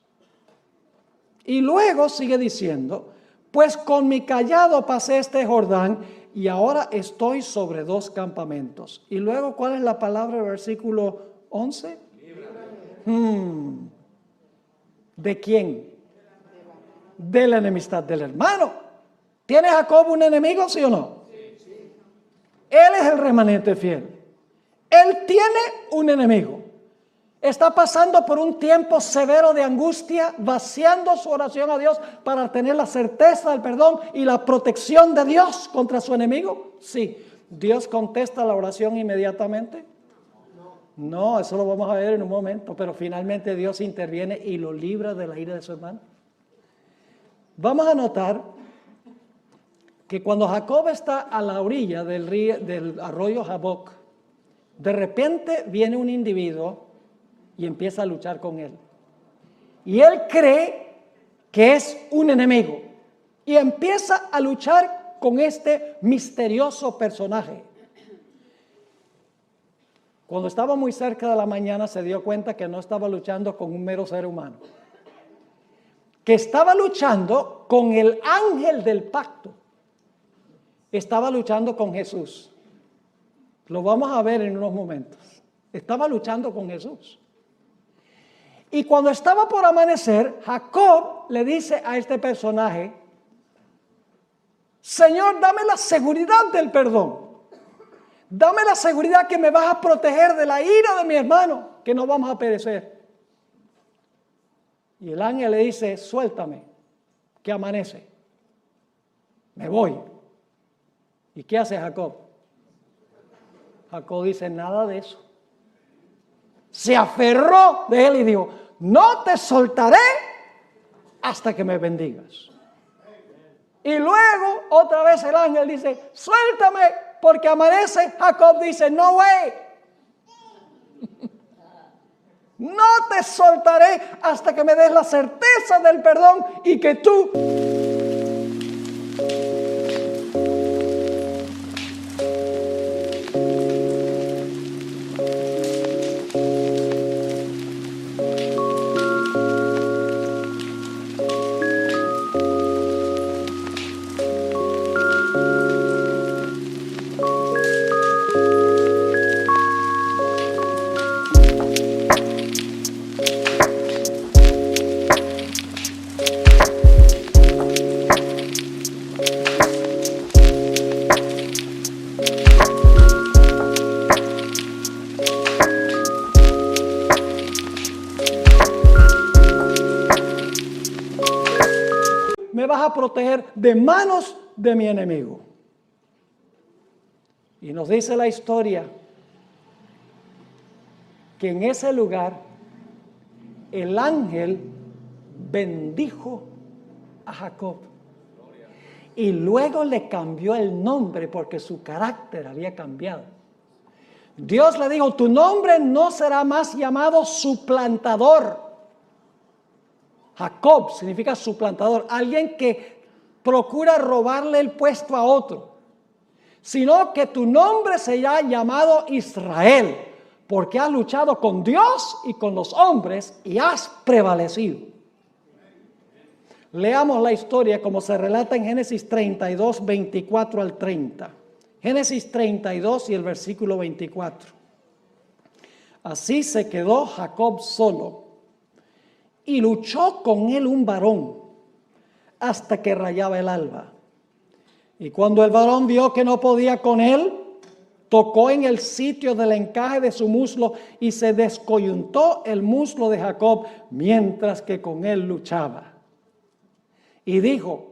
Y luego sigue diciendo, pues con mi cayado pasé este Jordán y ahora estoy sobre 2 campamentos. Y luego, ¿cuál es la palabra del versículo 11? ¿De quién? De la enemistad del hermano. ¿Tiene Jacob un enemigo, sí o no? Sí. Él es el remanente fiel. Él tiene un enemigo. Está pasando por un tiempo severo de angustia, vaciando su oración a Dios para tener la certeza del perdón y la protección de Dios contra su enemigo. Sí. ¿Dios contesta la oración inmediatamente? No, eso lo vamos a ver en un momento, pero finalmente Dios interviene y lo libra de la ira de su hermano. Vamos a notar que cuando Jacob está a la orilla del arroyo Jaboc, de repente viene un individuo y empieza a luchar con él. Y él cree que es un enemigo y empieza a luchar con este misterioso personaje. Cuando estaba muy cerca de la mañana se dio cuenta que no estaba luchando con un mero ser humano, que estaba luchando con el ángel del pacto. Estaba luchando con Jesús. Lo vamos a ver en unos momentos. Estaba luchando con Jesús. Y cuando estaba por amanecer, Jacob le dice a este personaje, Señor, dame la seguridad del perdón. Dame la seguridad que me vas a proteger de la ira de mi hermano, que no vamos a perecer. Y el ángel le dice, suéltame, que amanece. Me voy. ¿Y qué hace Jacob? Jacob dice, nada de eso. Se aferró de él y dijo, no te soltaré hasta que me bendigas. Y luego otra vez el ángel dice, suéltame porque amanece. Jacob dice, no way. No te soltaré hasta que me des la certeza del perdón y que tú... me vas a proteger de manos de mi enemigo. Y nos dice la historia que en ese lugar el ángel bendijo a Jacob y luego le cambió el nombre porque su carácter había cambiado. Dios le dijo, tu nombre no será más llamado suplantador. Jacob significa suplantador, alguien que procura robarle el puesto a otro, sino que tu nombre será llamado Israel, porque has luchado con Dios y con los hombres y has prevalecido. Leamos la historia como se relata en Génesis 32, 24 al 30. Génesis 32 y el versículo 24. Así se quedó Jacob solo y luchó con él un varón hasta que rayaba el alba. Y cuando el varón vio que no podía con él, tocó en el sitio del encaje de su muslo y se descoyuntó el muslo de Jacob mientras que con él luchaba. Y dijo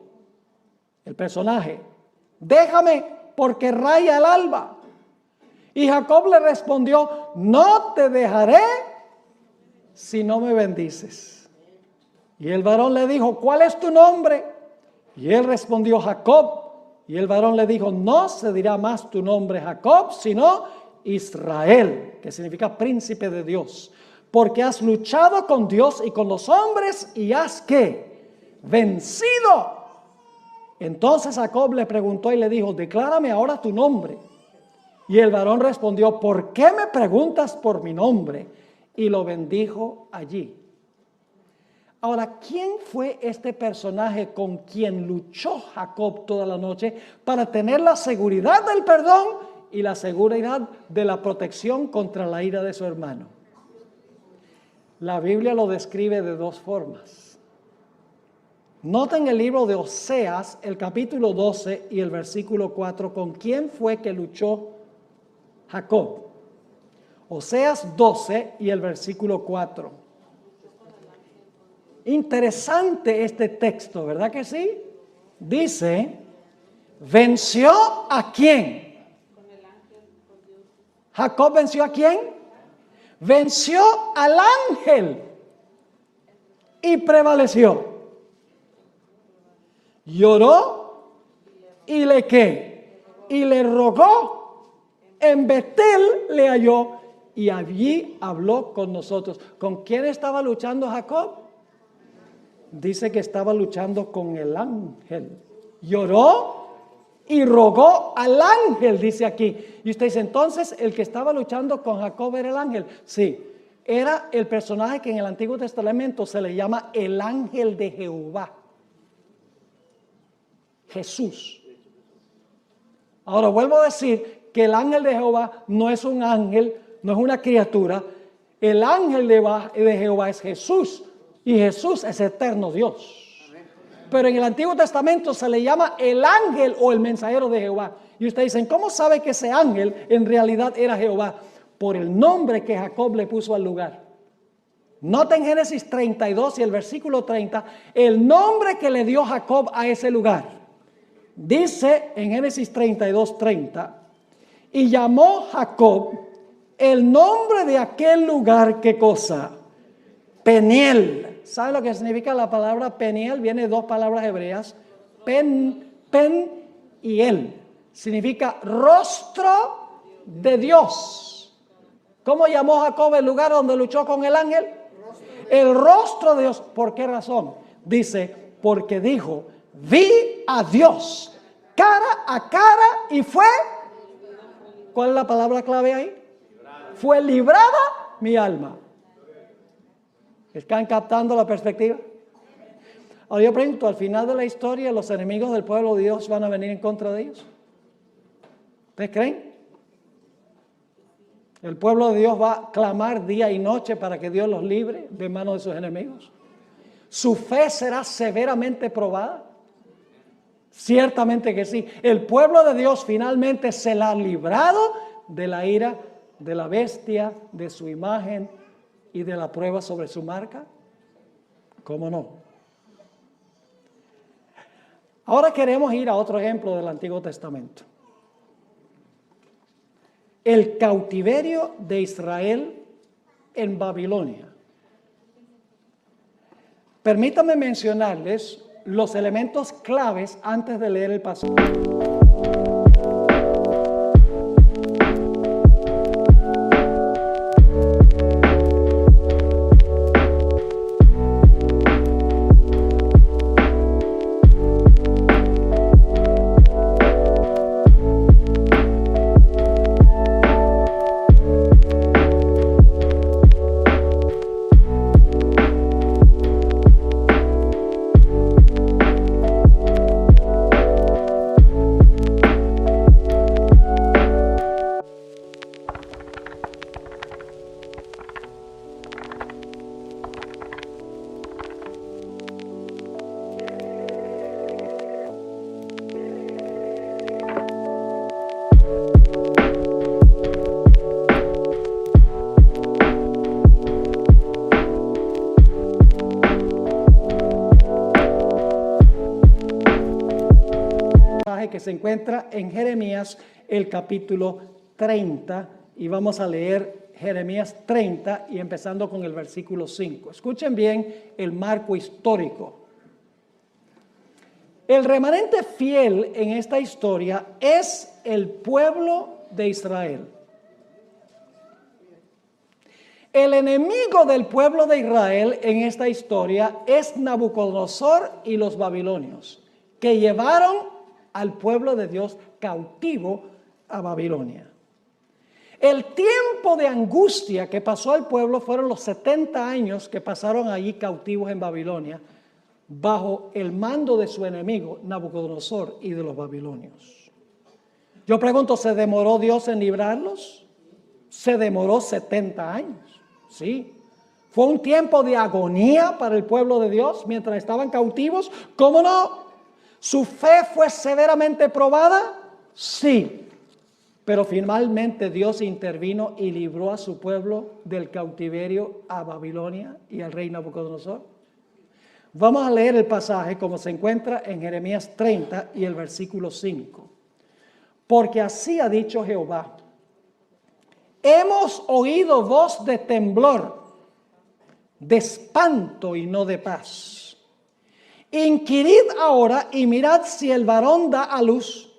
el personaje: déjame, porque raya el alba. Y Jacob le respondió: no te dejaré si no me bendices. Y el varón le dijo: ¿cuál es tu nombre? Y él respondió: Jacob. Y el varón le dijo: no se dirá más tu nombre Jacob, sino Israel, que significa príncipe de Dios, porque has luchado con Dios y con los hombres y has ¿qué? Vencido. Entonces Jacob le preguntó y le dijo: declárame ahora tu nombre. Y el varón respondió: ¿por qué me preguntas por mi nombre? Y lo bendijo allí. Ahora, ¿quién fue este personaje con quien luchó Jacob toda la noche para tener la seguridad del perdón y la seguridad de la protección contra la ira de su hermano? La Biblia lo describe de dos formas. Noten el libro de Oseas, el capítulo 12 y el versículo 4, ¿con quién fue que luchó Jacob? Oseas 12 y el versículo 4. Interesante este texto, ¿verdad que sí? Dice: ¿venció a quién? ¿Jacob venció a quién? Venció al ángel y prevaleció. Lloró y le ¿qué? Y le rogó. En Betel le halló y allí habló con nosotros. ¿Con quién estaba luchando Jacob? Dice que estaba luchando con el ángel. Lloró y rogó al ángel, dice aquí. Y usted dice: entonces el que estaba luchando con Jacob era el ángel. Sí, era el personaje que en el Antiguo Testamento se le llama el ángel de Jehová. Jesús. Ahora vuelvo a decir que el ángel de Jehová no es un ángel, no es una criatura. El ángel de Jehová es Jesús. Y Jesús es eterno Dios. Pero en el Antiguo Testamento se le llama el ángel o el mensajero de Jehová. Y ustedes dicen: ¿cómo sabe que ese ángel en realidad era Jehová? Por el nombre que Jacob le puso al lugar. Noten Génesis 32 y el versículo 30, el nombre que le dio Jacob a ese lugar. Dice en Génesis 32, 30, y llamó Jacob el nombre de aquel lugar, ¿qué cosa? Peniel. ¿Sabe lo que significa la palabra Peniel? Viene de dos palabras hebreas, pen y el. Significa rostro de Dios. ¿Cómo llamó Jacob el lugar donde luchó con el ángel? El rostro de Dios. ¿Por qué razón? Dice: porque dijo: vi a Dios cara a cara y fue, ¿cuál es la palabra clave ahí? Fue librada mi alma. ¿Están captando la perspectiva? Ahora yo pregunto: al final de la historia, ¿los enemigos del pueblo de Dios van a venir en contra de ellos? ¿Ustedes creen? ¿El pueblo de Dios va a clamar día y noche para que Dios los libre de manos de sus enemigos? ¿Su fe será severamente probada? Ciertamente que sí. El pueblo de Dios finalmente se la ha librado de la ira de la bestia, de su imagen y de la prueba sobre su marca. ¿Cómo no? Ahora queremos ir a otro ejemplo del Antiguo Testamento. El cautiverio de Israel en Babilonia. Permítanme mencionarles los elementos claves antes de leer el pasaje. que se encuentra en Jeremías, el capítulo 30, y vamos a leer Jeremías 30 y empezando con el versículo 5. Escuchen bien el marco histórico. El remanente fiel en esta historia es el pueblo de Israel. El enemigo del pueblo de Israel en esta historia es Nabucodonosor y los babilonios, que llevaron al pueblo de Dios cautivo a Babilonia. El tiempo de angustia que pasó al pueblo fueron los 70 años que pasaron allí cautivos en Babilonia, bajo el mando de su enemigo Nabucodonosor y de los babilonios. Yo pregunto, ¿se demoró Dios en librarlos? Se demoró 70 años, sí. ¿Fue un tiempo de agonía para el pueblo de Dios mientras estaban cautivos? ¿Cómo no? ¿Su fe fue severamente probada? Sí. Pero finalmente Dios intervino y libró a su pueblo del cautiverio a Babilonia y al rey Nabucodonosor. Vamos a leer el pasaje como se encuentra en Jeremías 30 y el versículo 5. Porque así ha dicho Jehová: hemos oído voz de temblor, de espanto y no de paz. Inquirid ahora y mirad si el varón da a luz.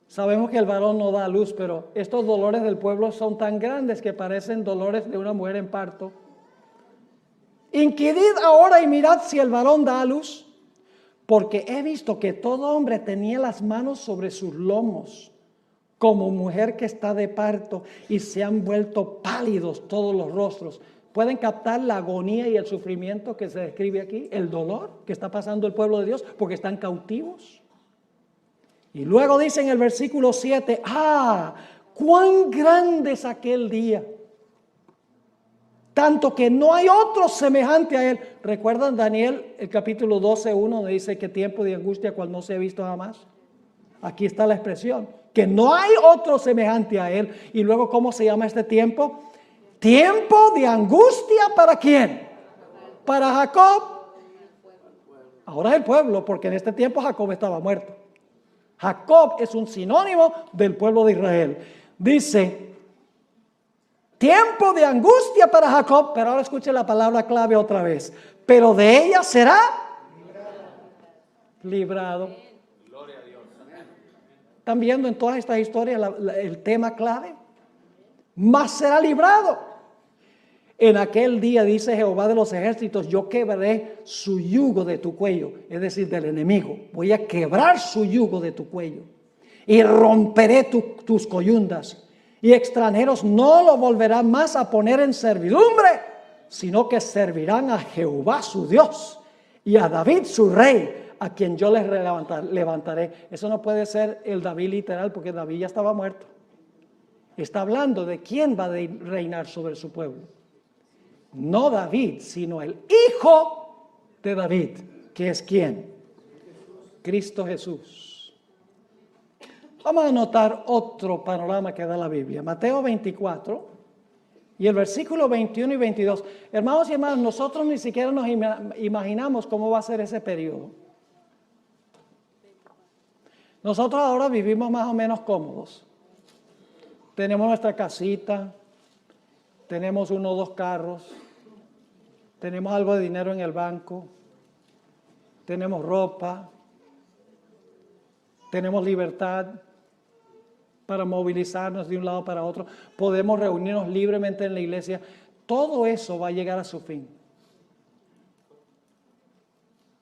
Sabemos que el varón no da a luz, pero estos dolores del pueblo son tan grandes que parecen dolores de una mujer en parto. Inquirid ahora y mirad si el varón da a luz, porque he visto que todo hombre tenía las manos sobre sus lomos, como mujer que está de parto, y se han vuelto pálidos todos los rostros. ¿Pueden captar la agonía y el sufrimiento que se describe aquí? El dolor que está pasando el pueblo de Dios porque están cautivos. Y luego dice en el versículo 7, cuán grande es aquel día, tanto que no hay otro semejante a él. ¿Recuerdan Daniel, el capítulo 12:1, donde dice que tiempo de angustia cual no se ha visto jamás? Aquí está la expresión, que no hay otro semejante a él. Y luego, ¿cómo se llama este tiempo? Tiempo de angustia, ¿para quién? Para Jacob. Ahora es el pueblo, porque en este tiempo Jacob estaba muerto. Jacob es un sinónimo del pueblo de Israel. Dice, tiempo de angustia para Jacob, pero ahora escuche la palabra clave otra vez. Pero de ella será librado. Gloria a Dios. ¿Están viendo en todas estas historias el tema clave? Mas será librado. En aquel día, dice Jehová de los ejércitos, yo quebraré su yugo de tu cuello, es decir, del enemigo. Voy a quebrar su yugo de tu cuello y romperé tus coyundas. Y extranjeros no lo volverán más a poner en servidumbre, sino que servirán a Jehová su Dios y a David su rey, a quien yo les levantaré. Eso no puede ser el David literal, porque David ya estaba muerto. Está hablando de quién va a reinar sobre su pueblo. No David, sino el hijo de David, que es ¿quién? Cristo Jesús. Vamos a notar otro panorama que da la Biblia. Mateo 24 y el versículo 21 y 22. Hermanos y hermanas, nosotros ni siquiera nos imaginamos cómo va a ser ese periodo. Nosotros ahora vivimos más o menos cómodos. Tenemos nuestra casita, tenemos 1 o 2 carros, tenemos algo de dinero en el banco, tenemos ropa, tenemos libertad para movilizarnos de un lado para otro, podemos reunirnos libremente en la iglesia. Todo eso va a llegar a su fin.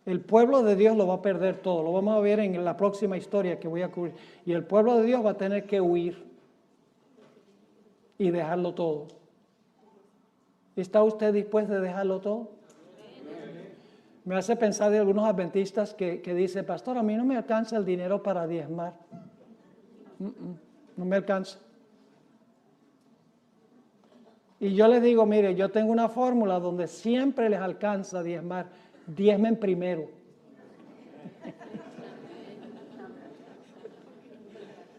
El pueblo de Dios lo va a perder todo, lo vamos a ver en la próxima historia que voy a cubrir. Y el pueblo de Dios va a tener que huir y dejarlo todo. ¿Está usted dispuesto a dejarlo todo? Me hace pensar de algunos adventistas que dicen, pastor, a mí no me alcanza el dinero para diezmar. No me alcanza. Y yo les digo, mire, yo tengo una fórmula donde siempre les alcanza diezmar. Diezmen primero.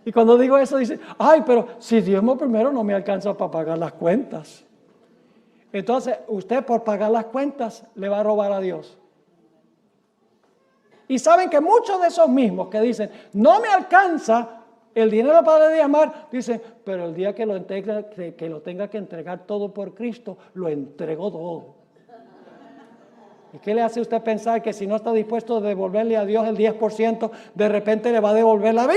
Y cuando digo eso dicen, ay, pero si diezmo primero no me alcanza para pagar las cuentas. Entonces, usted por pagar las cuentas le va a robar a Dios. Y saben que muchos de esos mismos que dicen, no me alcanza el dinero para diezmar, dicen, pero el día que lo tenga que entregar todo por Cristo, lo entrego todo. ¿Y qué le hace a usted pensar que si no está dispuesto a devolverle a Dios el 10%, de repente le va a devolver la vida?